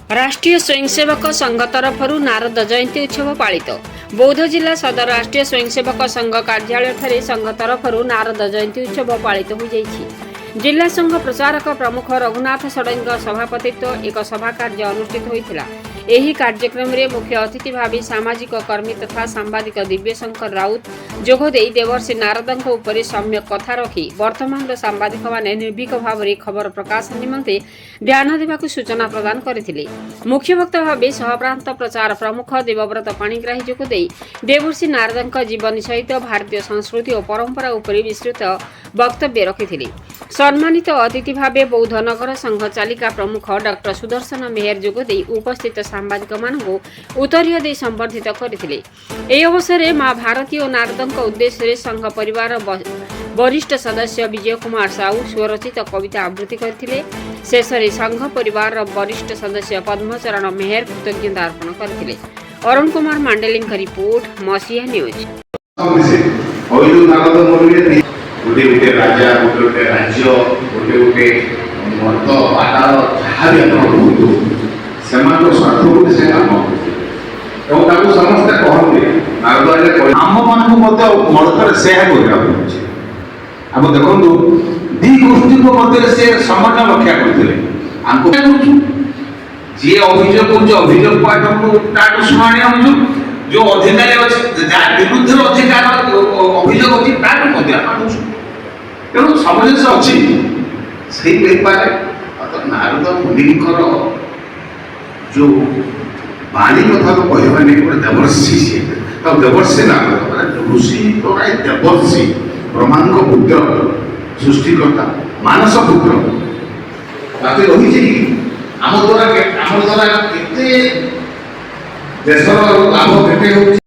राष्ट्रीय स्वयंसेवक संघ तरफ नारद जयंती उत्सव पालित। बौद्ध जिला सदर राष्ट्रीय स्वयंसेवक संघ कार्यालय संघ तरफ नारद जयंती उत्सव पालित हो जाइछि। जिला संघ प्रचारक प्रमुख रघुनाथ षडंग सभापतित्व एक सभा कार्य अनुष्ठित होइथिला। एही कार्यक्रम रे मुख्य अतिथि भावी सामाजिक कर्मी तथा सांबादिक दिव्यशंकर राउत जोगदे देवर्षि नारदंक उपरे सम्यक कथा रखी वर्तमान सांबादिक माने निर्भीक भाव में खबर प्रकाश निमंते ध्यान देवाक सूचना प्रदान करथिले। मुख्य वक्ता भावे सहप्रांत प्रचार प्रमुख देवव्रत पाणिग्राही जोगदे देवर्षि नारदंक जीवन सहित भारतीय संस्कृति और परंपरा उपरे विस्तृत वक्तव्य रखिथिले। सम्मानित अतिथि भावे बौद्ध नगर संघ चालिका प्रमुख डॉक्टर सुदर्शन मेहर जोगदे उपस्थित सांबादिक मानू उत्तरीय दे संबर्धित करथिले। एही अवसर में मां भारती और नारदंक उद्देश्य संघ परिवार वरिष्ठ सदस्य विजय कुमार साहू स्वरचित कविता आवृत्ति करथिले। शेष में संघ परिवार वरिष्ठ सदस्य पद्मचरण मेहर कृतज्ञता अर्पण करथिले। अरुण कुमार मांडेलिंग का रिपोर्ट मसीहा न्यूज। गोटे गोटे राजा गोटे गोटे राज्य गोटे गोटे मत पाताल जहाँ भी से स्वार्थ गोटे से काम करते समस्ते कहते नारद आम मानक मर्दर सेहा कर आप देखो दी गोष्ठी मध्य से समन्वय रक्षा करते जी अभियोग अभियोग शुणी जो अधिकारी अच्छे विरुद्ध अधिकार अभियोग अच्छी तेणु सब जिन अच्छी से नारद मुनिकर जो बाणी कथा तो कहवा नहीं गोटे देवर्षि सी देवर्षि नारद ऋषि तो नहीं देवर्षि ब्रह्मांड पुत्र सृष्टिकर्ता मानस पुत्र रही आम द्वारा केते देशर लाभ केते